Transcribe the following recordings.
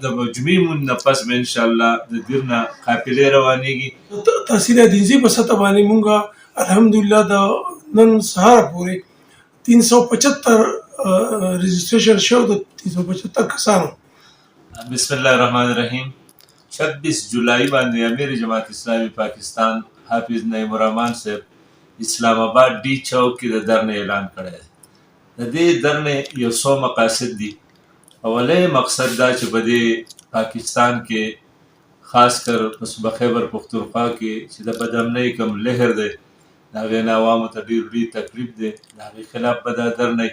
د مجموعي مون نه پس به انشاءالله د دیر نه قافلې روانېږي. تحصیل دینزي په سطح باندې مونږ الحمدلله د نن سهار پورې 375 رجسټریشن شو د 375 کسانو. بسم الله الرحمن الرحیم. 26 جولائی باندې امیر جماعت اسلامی پاکستان حافظ نعیم الرحمن صاحب اسلام آباد ڈی چوک کې د درنې اعلان کړی دی. د دې درنې یو څو مقاصد دي. اولی مقصد دا چې په دې پاکستان کې خاص کر په خیبر پختونخوا کې چې د بدامنۍ کوم لهر دی د هغې نه عوامو ته ډېر لوی تکلیف دی، د هغې خلاف به دا درنۍ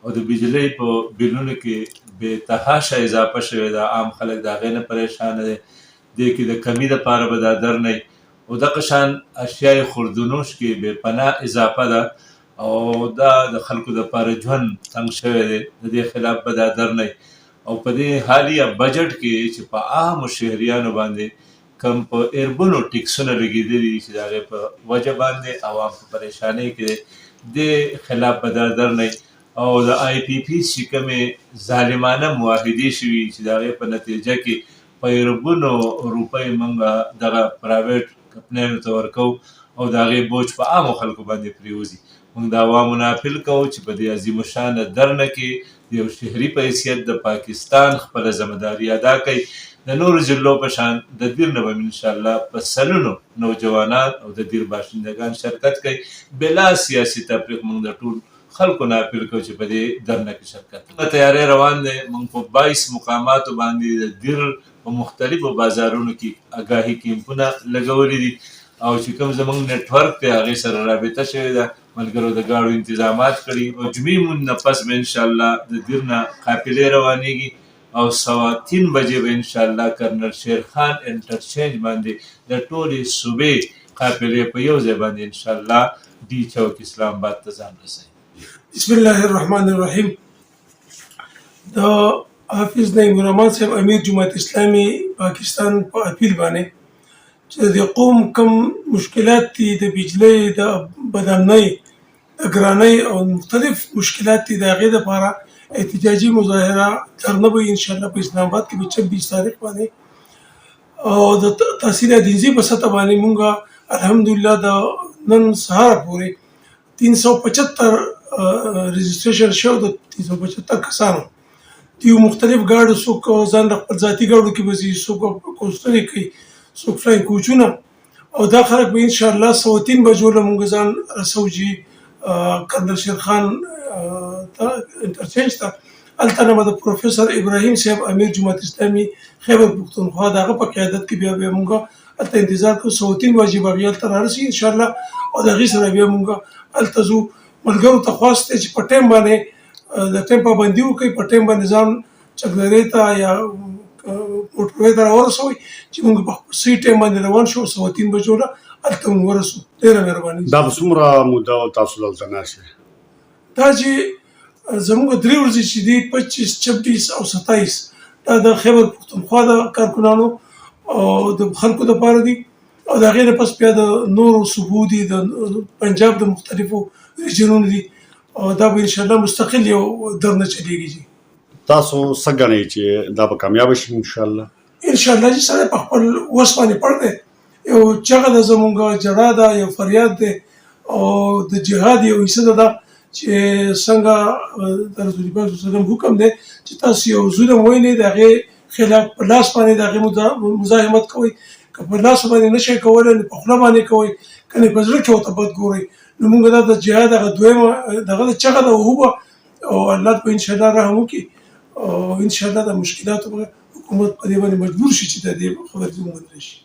او د بجلۍ په بلونو کې بې تحاشه اضافه شوې ده. عام خلک د هغې نه پریشانه دی. دې کې د کمي دپاره به دا درنۍ او دغه شان اشیای خوردونوش کې بې پناه اضافه ده او دا د خلکو دپاره ژوند تنګ شوی دی. د دې خلاف به دا درنۍ او په دې حالیه بجټ کې چې په عامو شهریانو باندې کم په اربنو ټیکسونه لګېدلي چې د هغې په وجه باندې عوام په پریشانۍ کې دی، دې خلاف به دا درنۍ او د آی پی پي چې کومې ظالمانه معاهدې شوي چې د هغې په نتیجه کې په اربنو روپۍ موږ دغه پرایویټ کمپنیانو ته ورکوو او د هغې بوج په عامو خلکو باندې پرېوځي. موږ د عوامو نه اپیل کوو چې په دې عظیم الشانه درنه کې د یو شهري په حیثیت د پاکستان خپله ذمهداري ادا کوي. د نورو ضلعو په شان د دیر نه به انشاءالله په سلونو نوجوانان او د دیر باشندگان شرکت کوي. بلا سیاسي تفریق موږ د ټول خلکو نه اپیل کوو چې په دې درنه کې شرکت کوي. تیاری روان دی. موږ په 22 مقاماتو باندې د دیر په مختلفو بازارونو کې آګاهي کیمپونه لګولي دي او چې کوم زموږ نیټورک دی هغې سره رابطه شوې ده. ملګرو د ګاډو انتظامات کړي او جمعې مون نه پس به انشاءالله د دیر نه قافلې روانېږي او 3:15 بجې به انشاءالله کرنل شیرخان انټرچینج باندې د ټولې صوبې قافلې په یو ځای باندې انشاءالله ډي چوک اسلام آباد ته ځان رسوي. بسم الله الرحمن الرحیم. د حافظ نعیم الرحمن صاحب امیر جماعت اسلامی پاکستان په اپیل باندې چې د قوم کم مشکلات دي د بجلۍ د بدامنۍ د ګرانۍ او مختلف مشکلات دي د هغې دپاره احتجاجي مظاهره درنه به انشاءالله په اسلام آباد کې په 26 تاریخ باندې او د تحصیل دینزي په سطح باندې مونږ الحمدلله د نن سهار پورې 375 رجسټریشن شو د 375 کسانو. دیو مختلف ګاډو څوک ځان د خپل ذاتي ګاډو کې به ځي، څوک کوسترې کوي، څوک فلاین کوچونه او دا خلک به انشاءالله 3:15 بجو له مونږ ځان رسوو چې کرنل شیرخان انټرچینج ته. هلته نه به د پروفیسر ابراهیم صاحب امیر جماعت اسلامي خیبر پختونخوا د هغه په قیادت کې بیا مونږ هلته انتظار کوو. 3:15 بجې به هغې هلته رارسي انشاءالله او د هغې سره بیا مونږ هلته ځو. ملګرو ته خواست دی چې په ټایم باندې د ټایم پابندي وکړئ، په ټایم باندې ځان چکدرې ته یا موټروی ته راورسوئ چې موږ په صحیح ټایم باندې روان شو. 3:15 بجو له هلته موږ ورسو. ډېره مهرباني. دا به څومره موده تاسو دلته ناست یې؟ دا چې زموږ 3 ورځې چې دي 25 26 او 27 دا د خیبر پختونخوا د کارکنانو او د خلکو دپاره دي او د هغې نه پس بیا د نورو صوبو دي، د پنجاب د مختلفو ریجنونو دي او دا به انشاءالله مستقل یو درنه چلیږي. تاسو څه ګڼئ چې دا به کامیابه شي انشاءالله؟ انشاءالله چې سړی په خپل وس باندې پړ دی، یو چغه ده زموږ، جړا ده، یو فریاد دی او د جهاد یو حصه ده چې څنګه د رسول الله صلی الله علیه وسلم حکم دی چې تاسو یو ظلم وینئ د هغې خلاف په لاس باندې د هغې مزاحمت کوئ. که په لاس باندې نه شئ کولی نو په خوله باندې کوئ، که نه په زړه کې ورته بد ګورئ. نو موږ دا د جهاد هغه دویمه دغه چغه ده وهو او الله به انشاءالله رحم وکړي او انشاءالله د مشکلاتو حکومت په دې باندې مجبور شي چې د دې خبرې ومنلی شي.